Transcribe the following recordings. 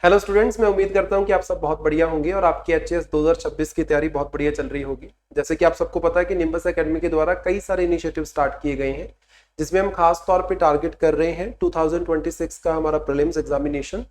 Hello students, मैं उम्मीद करता हूं कि आप सब बहुत बढ़िया होंगे और आपकी एचएस 2026 की तैयारी बहुत बढ़िया चल रही होगी। जैसे कि आप सबको पता है कि निम्बस एकेडमी के द्वारा कई सारे इनिशिएटिव स्टार्ट किए गए हैं, जिसमें हम खास तौर पे टारगेट कर रहे हैं 2026 का हमारा प्रीलिम्स एग्जामिनेशन।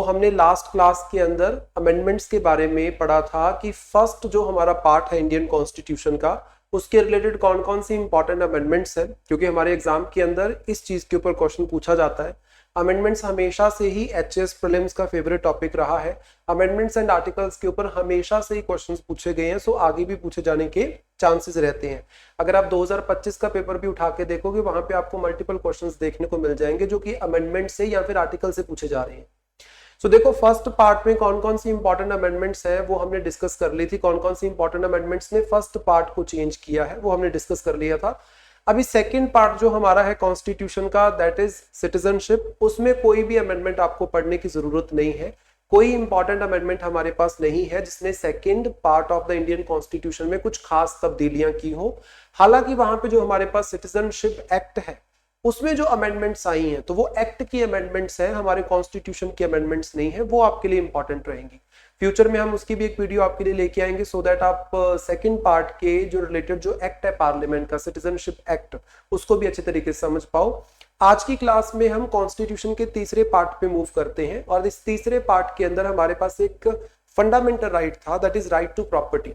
हमने लास्ट क्लास के अंदर अमेंडमेंट्स के बारे में पढ़ा था कि फर्स्ट जो हमारा पार्ट है इंडियन कॉन्स्टिट्यूशन का, उसके रिलेटेड कौन कौन सी इंपॉर्टेंट अमेंडमेंट्स हैं, क्योंकि हमारे एग्जाम के अंदर इस चीज के ऊपर क्वेश्चन पूछा जाता है। अमेंडमेंट्स हमेशा से ही एचएस प्रीलिम्स का फेवरेट टॉपिक रहा है। अमेंडमेंट्स एंड आर्टिकल्स के ऊपर हमेशा से ही क्वेश्चंस पूछे गए हैं, आगे भी पूछे जाने के चांसेस रहते हैं। अगर आप 2025 का पेपर भी उठा के देखोगे, वहां पे आपको मल्टीपल क्वेश्चंस देखने को मिल जाएंगे जो कि अमेंडमेंट से या फिर आर्टिकल से पूछे जा रहे हैं। देखो, फर्स्ट पार्ट में कौन कौन सी इंपॉर्टेंट अमेंडमेंट्स है वो हमने डिस्कस कर ली थी। कौन कौन सी इंपॉर्टेंट अमेंडमेंट्स ने फर्स्ट पार्ट को चेंज किया है वो हमने डिस्कस कर लिया था। अभी सेकंड पार्ट जो हमारा है कॉन्स्टिट्यूशन का, दैट इज सिटीजनशिप, उसमें कोई भी अमेंडमेंट आपको पढ़ने की जरूरत नहीं है। कोई इंपॉर्टेंट अमेंडमेंट हमारे पास नहीं है जिसने second part of the Indian constitution में कुछ खास तब्दीलियां की हो। हालांकि वहां पे जो हमारे पास सिटीजनशिप एक्ट है उसमें जो अमेंडमेंट्स आई हैं तो वो एक्ट की अमेंडमेंट्स हैं, हमारे कॉन्स्टिट्यूशन की अमेंडमेंट्स नहीं है। वो आपके लिए इंपॉर्टेंट रहेंगी। फ्यूचर में हम उसकी भी एक वीडियो आपके लिए लेके आएंगे सो दैट आप सेकंड पार्ट के जो रिलेटेड जो एक्ट है पार्लियामेंट का, सिटीजनशिप एक्ट, उसको भी अच्छे तरीके से समझ पाओ। आज की क्लास में हम कॉन्स्टिट्यूशन के तीसरे पार्ट पे मूव करते हैं और इस तीसरे पार्ट के अंदर हमारे पास एक फंडामेंटल राइट था, that is right to property,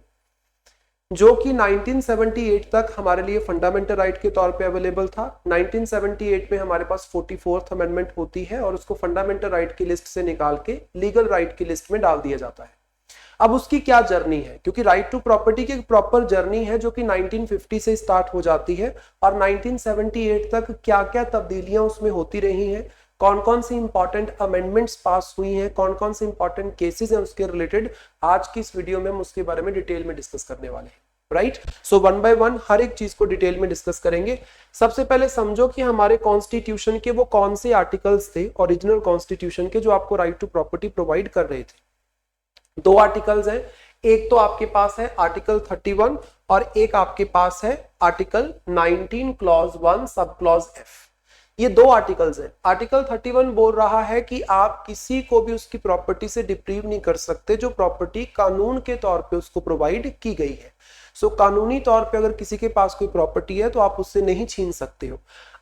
जो कि 1978 तक हमारे लिए फंडामेंटल राइट के तौर पे अवेलेबल था। 1978 में हमारे पास 44th अमेंडमेंट होती है और उसको फंडामेंटल राइट की लिस्ट से निकाल के लीगल राइट की लिस्ट में डाल दिया जाता है। अब उसकी क्या जर्नी है, क्योंकि राइट टू प्रॉपर्टी की प्रॉपर जर्नी है जो कि 1950 से स्टार्ट हो जाती है और 1978 तक क्या क्या तब्दीलियां उसमें होती रही हैं, कौन कौन सी इंपॉर्टेंट अमेंडमेंट्स पास हुई हैं, कौन कौन से इंपॉर्टेंट केसेस हैं उसके रिलेटेड, आज की इस वीडियो में हम उसके बारे में डिटेल में डिस्कस करने वाले हैं। राइट, वन बाय वन हर एक चीज को डिटेल में डिस्कस करेंगे। सबसे पहले समझो कि हमारे कॉन्स्टिट्यूशन के वो कौन से आर्टिकल्स थे ओरिजिनल कॉन्स्टिट्यूशन के जो आपको राइट टू प्रॉपर्टी प्रोवाइड कर रहे थे। दो आर्टिकल्स हैं, एक तो आपके पास है आर्टिकल 31 और एक आपके पास है article 19 clause 1 sub clause F. ये दो आर्टिकल्स हैं। आर्टिकल 31 बोल रहा है कि आप किसी को भी उसकी प्रॉपर्टी से डिप्रीव नहीं कर सकते जो प्रॉपर्टी कानून के तौर पे उसको प्रोवाइड की गई है। कानूनी तौर पे अगर किसी के पास कोई प्रॉपर्टी है तो आप उससे नहीं छीन सकते हो।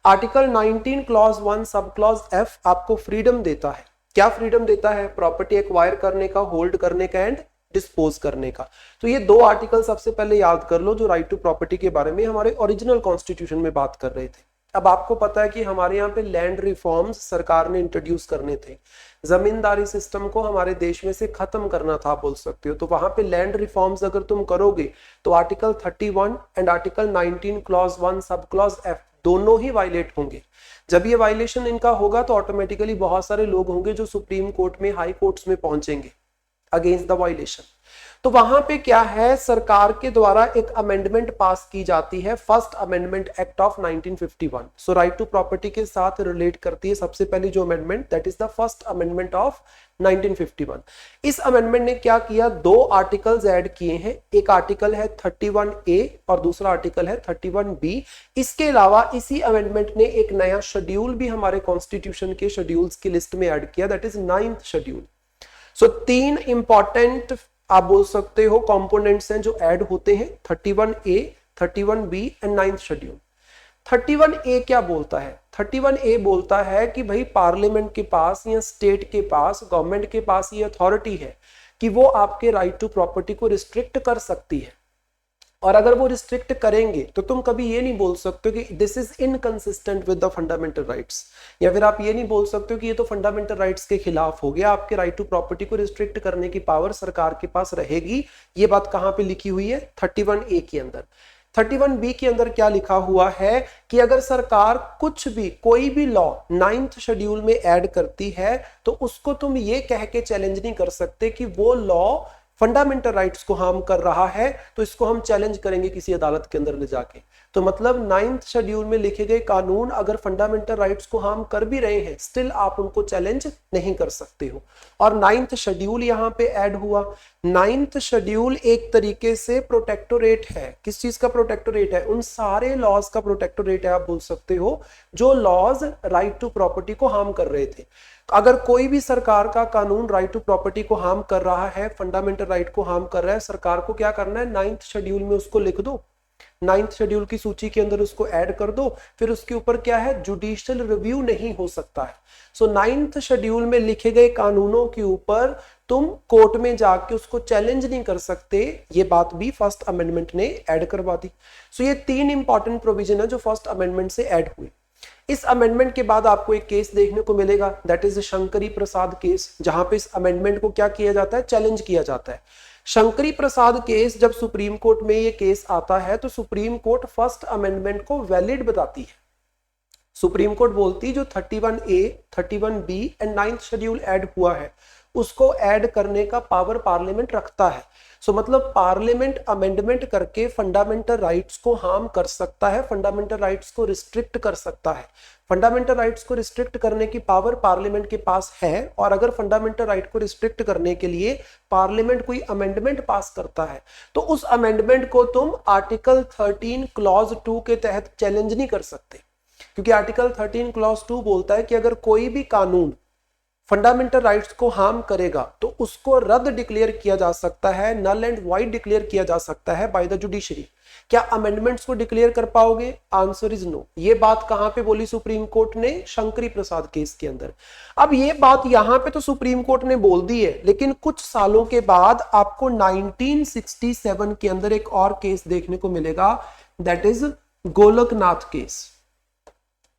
Article 19 clause 1 sub clause F आपको फ्रीडम देता है। क्या फ्रीडम देता है? प्रॉपर्टी एक्वायर करने का, होल्ड करने का एंड डिस्पोज करने का। तो ये दो आर्टिकल सबसे पहले याद कर लो जो राइट टू प्रॉपर्टी के बारे में हमारे ओरिजिनल कॉन्स्टिट्यूशन में बात कर रहे थे। अब आपको पता है कि हमारे यहाँ पे लैंड रिफॉर्म्स सरकार ने इंट्रोड्यूस करने थे, जमींदारी सिस्टम को हमारे देश में से खत्म करना था बोल सकते हो। तो वहां पे लैंड रिफॉर्म्स अगर तुम करोगे तो article 31 and article 19 clause 1 sub clause F दोनों ही वायलेट होंगे। जब ये वायलेशन इनका होगा तो ऑटोमेटिकली बहुत सारे लोग होंगे जो सुप्रीम कोर्ट में, हाई कोर्ट्स में पहुंचेंगे अगेंस्ट द वायलेशन। तो वहां पे क्या है, सरकार के द्वारा एक अमेंडमेंट पास की जाती है, first amendment act of 1951। So right to property के साथ रिलेट करती है सबसे पहली जो amendment, that is the first amendment of 1951। इस अमेंडमेंट ने क्या किया, दो आर्टिकल्स ऐड किए हैं। एक आर्टिकल है 31A और दूसरा आर्टिकल है 31B। इसके अलावा इसी अमेंडमेंट ने एक नया शेड्यूल भी हमारे कॉन्स्टिट्यूशन के शेड्यूल्स की लिस्ट में ऐड किया, दैट इज 9th शेड्यूल। तीन इंपॉर्टेंट आप बोल सकते हो कंपोनेंट्स हैं जो ऐड होते हैं, 31A, 31B and 9th schedule. 31A क्या बोलता है? 31A बोलता है कि भाई पार्लियामेंट के पास या स्टेट के पास, गवर्नमेंट के पास ये अथॉरिटी है कि वो आपके राइट टू प्रॉपर्टी को रिस्ट्रिक्ट कर सकती है। और अगर वो रिस्ट्रिक्ट करेंगे तो तुम कभी ये नहीं बोल सकते कि this is inconsistent with the fundamental rights, या फिर आप ये नहीं बोल सकते कि ये तो फंडामेंटल राइट्स के खिलाफ हो गया। आपके राइट टू प्रॉपर्टी को रिस्ट्रिक्ट करने की पावर सरकार के पास रहेगी। ये बात कहां पे लिखी हुई है? 31A के अंदर। 31B के अंदर क्या लिखा हुआ है कि अगर सरकार कुछ भी, कोई भी लॉ 9th शेड्यूल में ऐड करती है तो उसको तुम ये कह के चैलेंज नहीं कर सकते कि वो लॉ फंडामेंटल राइट्स को हार्म कर रहा है, तो इसको हम चैलेंज करेंगे किसी अदालत के अंदर ले जाके। तो मतलब 9th शेड्यूल में लिखे गए कानून अगर फंडामेंटल राइट्स को हार्म कर भी रहे हैं, स्टिल आप उनको चैलेंज नहीं कर सकते हो। और 9th शेड्यूल यहाँ पे ऐड हुआ। 9th शेड्यूल एक तरीके से प्रोटेक्टोरेट है। किस चीज का प्रोटेक्टोरेट है? उन सारे लॉज का प्रोटेक्टोरेट है, आप बोल सकते हो, जो लॉज राइट टू प्रॉपर्टी को हार्म कर रहे थे। अगर कोई भी सरकार का कानून राइट टू प्रॉपर्टी को हार्म कर रहा है, फंडामेंटल राइट को हार्म कर रहा है, सरकार को क्या करना है? 9th शेड्यूल में उसको लिख दो, 9th शेड्यूल की सूची के अंदर उसको ऐड कर दो। फिर उसके ऊपर क्या है? जुडिशियल रिव्यू नहीं हो सकता है। सो 9th शेड्यूल में लिखे गए कानूनों के ऊपर तुम कोर्ट में जाके उसको चैलेंज नहीं कर सकते। ये बात भी फर्स्ट अमेंडमेंट ने ऐड करवा दी। सो ये 3 इंपॉर्टेंट प्रोविजन है जो फर्स्ट अमेंडमेंट से ऐड हुई। इस अमेंडमेंट के बाद आपको एक केस देखने को मिलेगा, that is Shankari Prasad case, जहां पे इस अमेंडमेंट को क्या किया जाता है? चैलेंज किया जाता है। शंकरी प्रसाद केस जब सुप्रीम कोर्ट में ये केस आता है तो सुप्रीम कोर्ट फर्स्ट अमेंडमेंट को वैलिड बताती है। सुप्रीम कोर्ट बोलती जो 31A, 31B and 9th schedule add हुआ है उसको ऐड करने का पावर पार्लियामेंट रखता है। सो मतलब पार्लियामेंट अमेंडमेंट करके फंडामेंटल राइट्स को हार्म कर सकता है, फंडामेंटल राइट्स को रिस्ट्रिक्ट कर सकता है। फंडामेंटल राइट्स को रिस्ट्रिक्ट करने की पावर पार्लियामेंट के पास है, और अगर फंडामेंटल राइट को रिस्ट्रिक्ट करने के लिए पार्लियामेंट कोई अमेंडमेंट पास करता है तो उस अमेंडमेंट को तुम आर्टिकल 13 क्लॉज 2 के तहत चैलेंज नहीं कर सकते, क्योंकि आर्टिकल 13 क्लॉज 2 बोलता है कि अगर कोई भी कानून फंडामेंटल राइट्स को हार्म करेगा तो उसको रद्द डिक्लेयर किया जा सकता है, नल एंड वाइड डिक्लेयर किया जा सकता है बाय द जुडिशरी। क्या अमेंडमेंट्स को डिक्लेयर कर पाओगे? Answer is no. ये बात कहां पे बोली सुप्रीम कोर्ट ने? शंकरी प्रसाद केस के अंदर। अब ये बात यहां पे तो सुप्रीम कोर्ट ने बोल दी है, लेकिन कुछ सालों के बाद आपको 1967 के अंदर एक और केस देखने को मिलेगा, that is Golaknath case.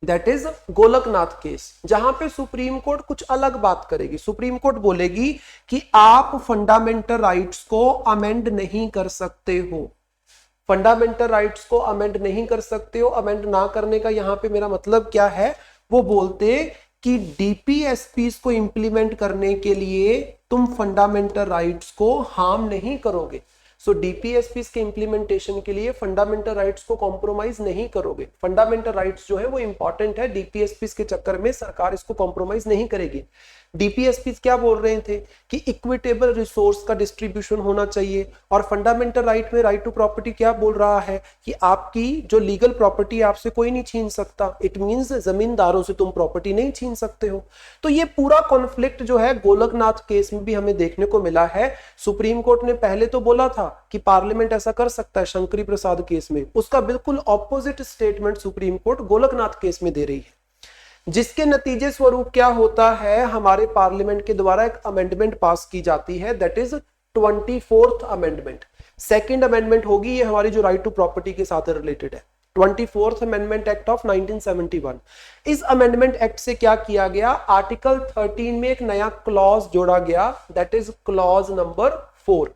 That is Golaknath case, जहां पे सुप्रीम कोर्ट कुछ अलग बात करेगी। सुप्रीम कोर्ट बोलेगी कि आप फंडामेंटल राइट्स को अमेंड नहीं कर सकते हो, फंडामेंटल राइट्स को अमेंड नहीं कर सकते हो। अमेंड ना करने का यहां पे मेरा मतलब क्या है? वो बोलते कि डीपीएसपीस को इंप्लीमेंट करने के लिए तुम फंडामेंटल राइट्स को हार्म नहीं करोगे। सो डीपीएसपीस के इंप्लीमेंटेशन के लिए फंडामेंटल राइट्स को कॉम्प्रोमाइज नहीं करोगे। फंडामेंटल राइट्स जो है वो इंपॉर्टेंट है, डीपीएसपीस के चक्कर में सरकार इसको कॉम्प्रोमाइज नहीं करेगी। डीपीएसपीस क्या बोल रहे थे कि इक्विटेबल रिसोर्स का डिस्ट्रीब्यूशन होना चाहिए, और फंडामेंटल राइट में राइट टू प्रॉपर्टी क्या बोल रहा है कि आपकी जो लीगल प्रॉपर्टी आपसे कोई नहीं छीन सकता। इट मींस जमींदारों से तुम प्रॉपर्टी नहीं छीन सकते हो। तो ये पूरा कॉन्फ्लिक्ट जो है गोलकनाथ केस में भी हमें देखने को मिला है। सुप्रीम कोर्ट ने पहले तो बोला था कि पार्लियामेंट ऐसा कर सकता है शंकरी प्रसाद केस में, उसका बिल्कुल opposite statement supreme court Golaknath case में दे रही है, जिसके नतीजे स्वरूप क्या होता है? हमारे पार्लियामेंट के द्वारा एक अमेंडमेंट पास की जाती है, that is 24th amendment. Second amendment होगी ये हमारी जो राइट टू प्रॉपर्टी के साथ रिलेटेड है, 24th अमेंडमेंट एक्ट ऑफ 1971। इस अमेंडमेंट एक्ट से क्या किया गया? आर्टिकल 13 में एक नया क्लॉज जोड़ा गया, that is clause number 4।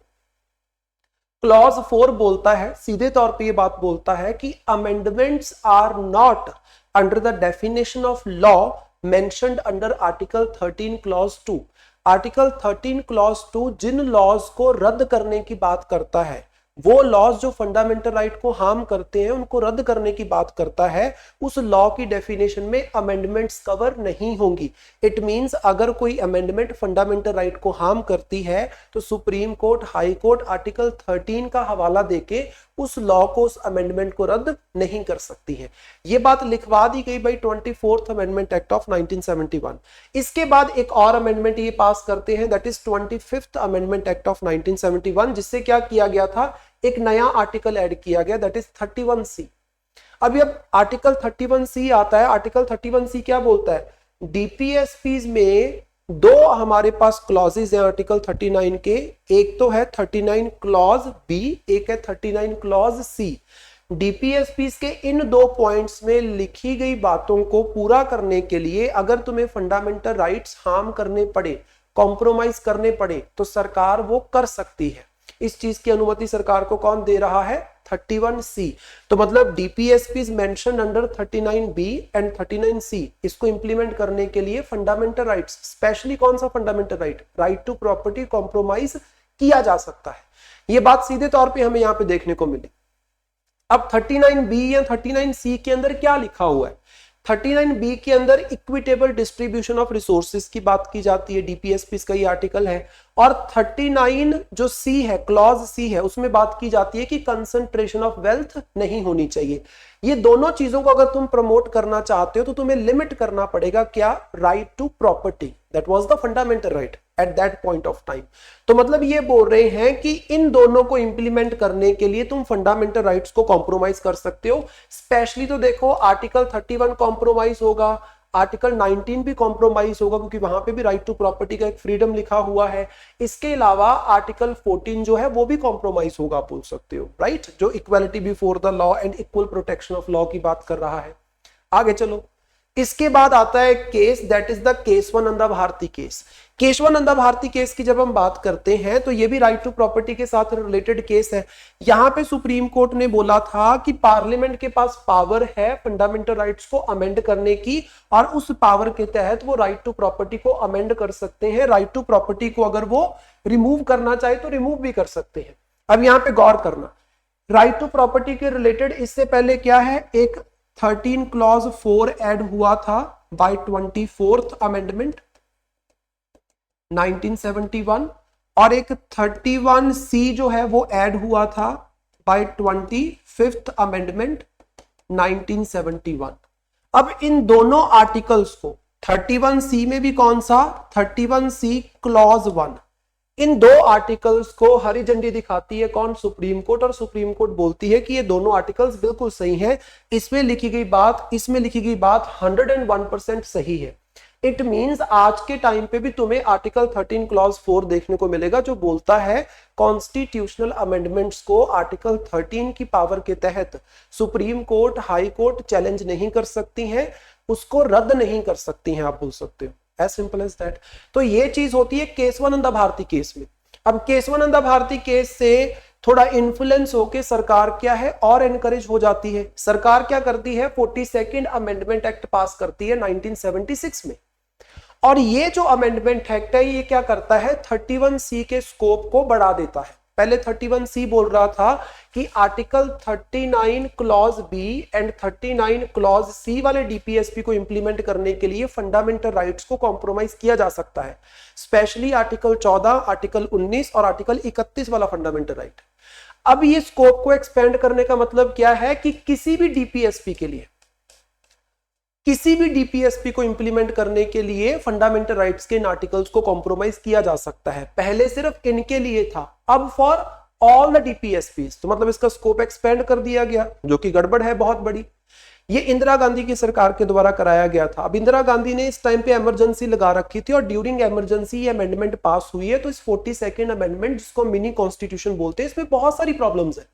Clause 4 बोलता है, सीधे तौर पे ये बात बोलता है कि amendments are not under the definition of law mentioned under article 13 clause 2। Article 13 clause 2 Jin laws को रद्द करने की बात करता है, वो लॉज जो फंडामेंटल राइट को हार्म करते हैं उनको रद्द करने की बात करता है, उस लॉ की डेफिनेशन में अमेंडमेंट्स कवर नहीं होंगी। इट मींस अगर कोई अमेंडमेंट फंडामेंटल राइट को हार्म करती है तो supreme court, high court article 13 का हवाला देके उस लॉ को, उस अमेंडमेंट को रद्द नहीं कर सकती है। ये बात लिखवा दी गई भाई 24th अमेंडमेंट एक्ट ऑफ 1971। इसके बाद एक और अमेंडमेंट ये पास करते हैं, that is 25th amendment act of 1971, जिससे क्या किया गया था? एक नया आर्टिकल ऐड किया गया, दैट इज 31C। अभी अब आर्टिकल 31C आता है। आर्टिकल 31C क्या बोलता है? डीपीएसपीज में दो हमारे पास क्लॉजेज हैं आर्टिकल 39 के, एक तो है 39 क्लॉज बी, एक है 39 क्लॉज सी। डीपीएसपीस के इन दो पॉइंट्स में लिखी गई बातों को पूरा करने के लिए अगर तुम्हें फंडामेंटल राइट्स हार्म करने पड़े, कॉम्प्रोमाइज करने पड़े, तो सरकार वो कर सकती है। इस चीज की अनुमति सरकार को कौन दे रहा है? 31C। तो मतलब DPSPs mention under 39B and 39C, इसको इंप्लीमेंट करने के लिए फंडामेंटल राइट्स, स्पेशली कौन सा fundamental right? Right to property compromise किया जा सकता है। यह बात सीधे तौर पे हमें यहां पे देखने को मिली। अब 39B या 39C के अंदर क्या लिखा हुआ है? 39B के अंदर इक्विटेबल डिस्ट्रीब्यूशन ऑफ रिसोर्सेज की बात की जाती है, डीपीएसपी का ये आर्टिकल है। और 39 जो सी है, क्लॉज सी है, उसमें बात की जाती है कि कंसंट्रेशन ऑफ वेल्थ नहीं होनी चाहिए। ये दोनों चीजों को अगर तुम प्रमोट करना चाहते हो तो तुम्हें लिमिट करना पड़ेगा क्या? Right to property. That was the fundamental right at that point of time. तो मतलब ये बोल रहे हैं कि इन दोनों को इंप्लीमेंट करने के लिए तुम फंडामेंटल राइट्स को कॉम्प्रोमाइज कर सकते हो। स्पेशली तो देखो आर्टिकल 31 कॉम्प्रोमाइज होगा, आर्टिकल 19 भी कॉम्प्रोमाइज होगा क्योंकि वहां पे भी राइट टू प्रॉपर्टी का एक फ्रीडम लिखा हुआ है। इसके अलावा आर्टिकल 14 जो है वो भी कॉम्प्रोमाइज होगा, आप बोल सकते हो, राइट, जो equality before the law and equal protection of law की बात कर रहा है। आगे चलो, इसके बाद आता है case, that is the Kesavananda Bharati case. Kesavananda Bharati case की जब हम बात करते हैं तो ये भी राइट टू प्रॉपर्टी के साथ रिलेटेड केस है। यहां पे सुप्रीम कोर्ट ने बोला था कि पार्लियामेंट के पास पावर है फंडामेंटल राइट्स को अमेंड करने की, और उस पावर के तहत वो राइट टू प्रॉपर्टी को अमेंड कर सकते हैं। राइट टू प्रॉपर्टी को अगर वो रिमूव करना चाहे तो रिमूव भी कर सकते हैं। अब यहां पे गौर करना, राइट टू प्रॉपर्टी के रिलेटेड इससे पहले क्या है, एक 13 क्लॉज 4 ऐड हुआ था बाय 24th अमेंडमेंट 1971, और एक 31C जो है वो ऐड हुआ था बाय 25th अमेंडमेंट 1971। अब इन दोनों आर्टिकल्स को 31C में भी कौन सा, 31C क्लॉज 1, इन दो आर्टिकल्स को हरी झंडी दिखाती है कौन, सुप्रीम कोर्ट, और सुप्रीम कोर्ट बोलती है कि ये दोनों आर्टिकल्स बिल्कुल सही हैं। इसमें लिखी गई बात 101% सही है। इट मींस आज के टाइम पे भी तुम्हें आर्टिकल 13 क्लॉज 4 देखने को मिलेगा जो बोलता है कॉन्स्टिट्यूशनल अमेंडमेंट्स को आर्टिकल 13 की पावर के तहत supreme court, high court challenge नहीं कर सकती हैं, उसको रद्द नहीं कर सकती हैं, आप बोल सकते हो, एज सिंपल एज दैट। तो ये चीज होती है केशवानंदा भारती केस में। अब केशवानंदा भारती केस से थोड़ा इन्फ्लुएंस होके सरकार क्या है और एनकरेज हो जाती है। सरकार क्या करती है, 42nd अमेंडमेंट एक्ट पास करती है 1976 में, और ये जो अमेंडमेंट एक्ट है ये क्या करता है, 31C के स्कोप को बढ़ा देता है। पहले 31C बोल रहा था कि article 39 clause B and 39 clause C वाले डीपीएसपी को इंप्लीमेंट करने के लिए फंडामेंटल राइट्स को कॉम्प्रोमाइज किया जा सकता है, स्पेशली आर्टिकल 14, आर्टिकल 19 और आर्टिकल 31 वाला फंडामेंटल राइट। अब ये स्कोप को एक्सपेंड करने का मतलब क्या है कि किसी भी डीपीएसपी के लिए, किसी भी डीपीएसपी को इंप्लीमेंट करने के लिए फंडामेंटल राइट्स के इन आर्टिकल्स को कॉम्प्रोमाइज किया जा सकता है। पहले सिर्फ इनके लिए था, अब फॉर ऑल द डीपीएसपीज। तो मतलब इसका स्कोप एक्सपेंड कर दिया गया, जो कि गड़बड़ है बहुत बड़ी। ये इंदिरा गांधी की सरकार के द्वारा कराया गया था। अब इंदिरा गांधी ने इस टाइम पे इमरजेंसी लगा रखी थी और ड्यूरिंग इमरजेंसी ये अमेंडमेंट पास हुई है। तो इस 42nd अमेंडमेंट, जिसको मिनी कॉन्स्टिट्यूशन बोलते हैं, इसमें बहुत सारी प्रॉब्लम्स है।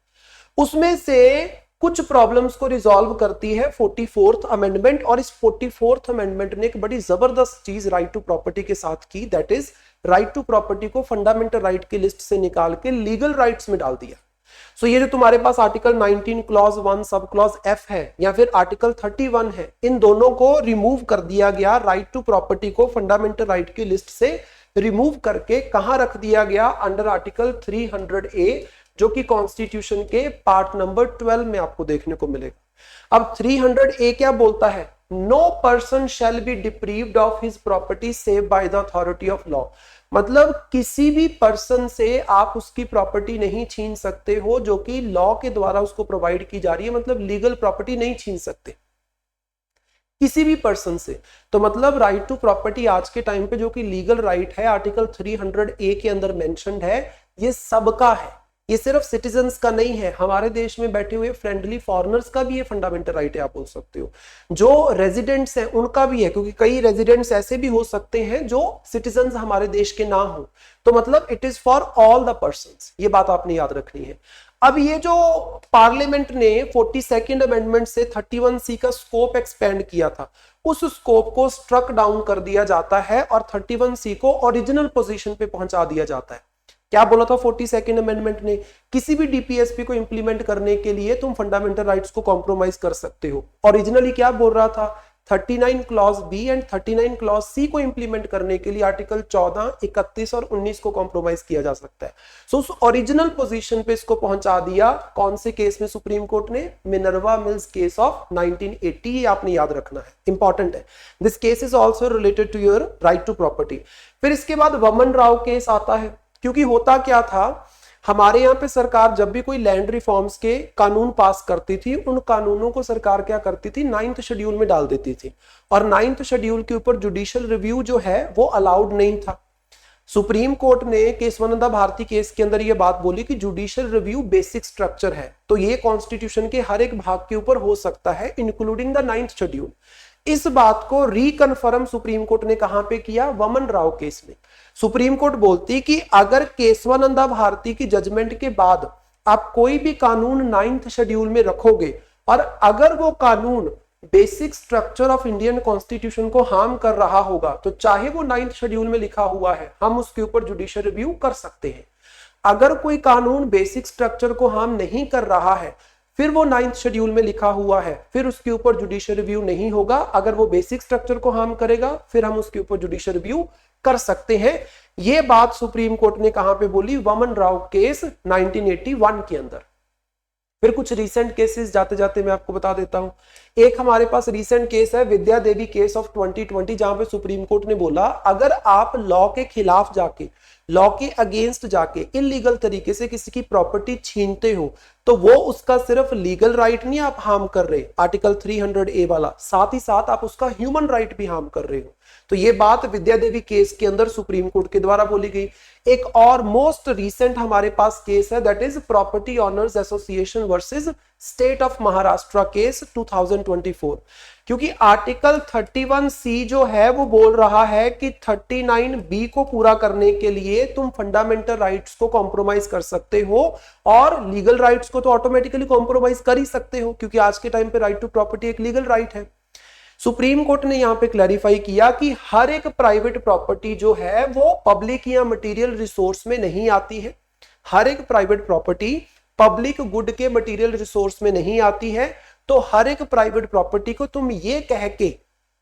उसमें से कुछ प्रॉब्लम्स को रिजॉल्व करती है 44th अमेंडमेंट, और इस 44th अमेंडमेंट ने एक बड़ी जबरदस्त चीज राइट टू प्रॉपर्टी के साथ की, that is right to property को फंडामेंटल राइट की लिस्ट से निकाल के लीगल राइट्स में डाल दिया। सो ये जो तुम्हारे पास article 19 clause 1 sub clause F है या फिर आर्टिकल 31 है, इन दोनों को रिमूव कर दिया गया। राइट टू प्रॉपर्टी को फंडामेंटल राइट की लिस्ट से रिमूव करके कहां रख दिया गया, अंडर आर्टिकल 300A, जो कि कॉन्स्टिट्यूशन के पार्ट नंबर 12 में आपको देखने को मिलेगा। अब 300A क्या बोलता है, no person shall be deprived of his property save by the authority of law. मतलब किसी भी पर्सन से आप उसकी प्रॉपर्टी नहीं छीन सकते हो जो कि लॉ के द्वारा उसको प्रोवाइड की जा रही है, मतलब लीगल प्रॉपर्टी नहीं छीन सकते किसी भी पर्सन से। तो मतलब राइट टू प्रॉपर्टी आज के टाइम पे जो कि लीगल राइट है, आर्टिकल 300A के अंदर मेंशन्ड है, ये सबका है, ये सिर्फ सिटीजन्स का नहीं है। हमारे देश में बैठे हुए फ्रेंडली फॉरेनर्स का भी ये फंडामेंटल राइट है, आप बोल सकते हो। जो रेजिडेंट्स हैं उनका भी है, क्योंकि कई रेजिडेंट्स ऐसे भी हो सकते हैं जो सिटीजन्स हमारे देश के ना हो। तो मतलब it is for all the persons, ये बात आपने याद रखनी है। अब ये जो पार्लियामेंट ने 42nd अमेंडमेंट से 31C का स्कोप एक्सपेंड किया था, उस स्कोप को स्ट्रक डाउन कर दिया जाता है और 31C को ओरिजिनल पोजीशन पे पहुंचा दिया जाता है। क्या बोला था 42nd अमेंडमेंट ने, किसी भी डीपीएसपी को इंप्लीमेंट करने के लिए तुम फंडामेंटल राइट्स को कॉम्प्रोमाइज कर सकते हो। ओरिजिनली क्या बोल रहा था 39 clause B and 39 clause C को इंप्लीमेंट करने के लिए आर्टिकल 14, 31 और 19 को कॉम्प्रोमाइज किया जा सकता है। सो उस ओरिजिनल पोजीशन पे इसको पहुंचा दिया कौन से केस में? सुप्रीम कोर्ट ने मिनर्वा मिल्स केस ऑफ 1980, ये आपने याद रखना है, इंपॉर्टेंट है। This case is also related to your right to property. फिर इसके बाद वामन राव केस आता है, क्योंकि होता क्या था, हमारे यहाँ पे सरकार जब भी कोई लैंड रिफॉर्म्स के कानून पास करती थी, उन कानूनों को सरकार क्या करती थी? 9th शेड्यूल में डाल देती थी, और 9th शेड्यूल के ऊपर जुडिशियल रिव्यू जो है वो अलाउड नहीं था। सुप्रीम कोर्ट ने केशवानंदा भारती केस के अंदर ये बात बोली कि जुडिशियल रिव्यू बेसिक स्ट्रक्चर है, तो ये कॉन्स्टिट्यूशन के हर एक भाग के ऊपर हो सकता है, इंक्लूडिंग द 9th शेड्यूल। इस बात को रिकन्फर्म सुप्रीम कोर्ट ने कहां पे किया? वामन राव केस में। सुप्रीम कोर्ट बोलती कि अगर केशवानंदा भारती की जजमेंट के बाद आप कोई भी कानून 9th शेड्यूल में रखोगे और अगर वो कानून basic structure of Indian constitution को हार्म कर रहा होगा, तो चाहे वो 9th शेड्यूल में लिखा हुआ है, हम उसके ऊपर जुडिशियल रिव्यू कर सकते हैं। अगर कोई कानून बेसिक स्ट्रक्चर को हार्म नहीं कर रहा है, फिर वो 9th शेड्यूल में लिखा हुआ है, फिर उसके ऊपर जुडिशियल रिव्यू नहीं होगा। अगर वो बेसिक स्ट्रक्चर को हार्म करेगा, फिर हम उसके ऊपर जुडिशियल रिव्यू कर सकते हैं। ये बात सुप्रीम कोर्ट ने कहां पे बोली? वामन राव केस 1981 के अंदर। फिर कुछ रीसेंट केसेस जाते जाते मैं आपको बता देता हूं। एक हमारे पास रीसेंट केस है विद्या देवी केस ऑफ 2020, जहां पे सुप्रीम कोर्ट ने बोला अगर आप लॉ के खिलाफ जाके, लॉ के अगेंस्ट जाके इलीगल तरीके से किसी की प्रॉपर्टी छीनते हो, तो वो उसका सिर्फ लीगल राइट नहीं आप हार्म कर रहे, आर्टिकल 300A वाला, साथ ही साथ आप उसका ह्यूमन राइट भी हार्म कर रहे हो। तो ये बात विद्या देवी केस के अंदर सुप्रीम कोर्ट के द्वारा बोली गई। एक और मोस्ट रीसेंट हमारे पास केस है, that is property owners association versus state of Maharashtra case 2024। क्योंकि आर्टिकल 31C जो है वो बोल रहा है कि 39B को पूरा करने के लिए तुम फंडामेंटल राइट्स को कॉम्प्रोमाइज कर सकते हो, और लीगल राइट्स को तो ऑटोमेटिकली कॉम्प्रोमाइज कर ही सकते हो, क्योंकि आज के टाइम पे राइट टू प्रॉपर्टी एक लीगल राइट है। सुप्रीम कोर्ट ने यहां पे क्लैरिफाई किया कि हर एक प्राइवेट प्रॉपर्टी जो है वो पब्लिक या मटेरियल रिसोर्स में नहीं आती है। हर एक प्राइवेट प्रॉपर्टी पब्लिक गुड के मटेरियल रिसोर्स में नहीं आती है। तो हर एक प्राइवेट प्रॉपर्टी को तुम ये कह के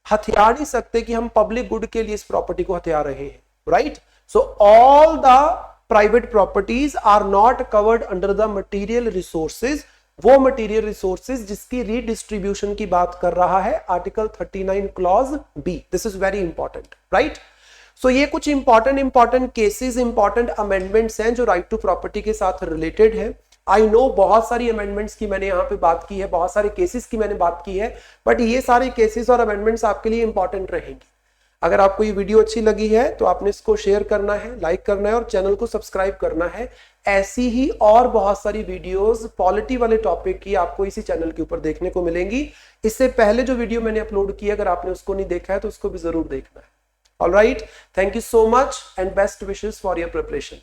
हथियार नहीं सकते कि हम पब्लिक गुड के लिए इस प्रॉपर्टी को हथियार रहे हैं, right? So all the private properties are not covered under the material resources. वो मटेरियल रिसोर्सेज जिसकी रीडिस्ट्रीब्यूशन की बात कर रहा है article 39 clause B. This is very important, right? सो ये कुछ इंपॉर्टेंट केसेस, इंपॉर्टेंट अमेंडमेंट्स हैं जो राइट टू प्रॉपर्टी के साथ रिलेटेड है। आई नो बहुत सारी अमेंडमेंट्स की मैंने यहाँ पे बात की है, बहुत सारे केसेस की मैंने बात की है, बट ये सारे केसेस और अमेंडमेंट्स आपके लिए इंपॉर्टेंट रहेंगी। अगर आपको ये वीडियो अच्छी लगी है तो आपने इसको शेयर करना है, लाइक करना है और चैनल को सब्सक्राइब करना है। ऐसी ही और बहुत सारी वीडियोस पॉलिटी वाले टॉपिक की आपको इसी चैनल के ऊपर देखने को मिलेंगी। इससे पहले जो वीडियो मैंने अपलोड की, अगर आपने उसको नहीं देखा है तो उसको भी जरूर देखना है। Alright, thank you so much and best wishes for your preparation.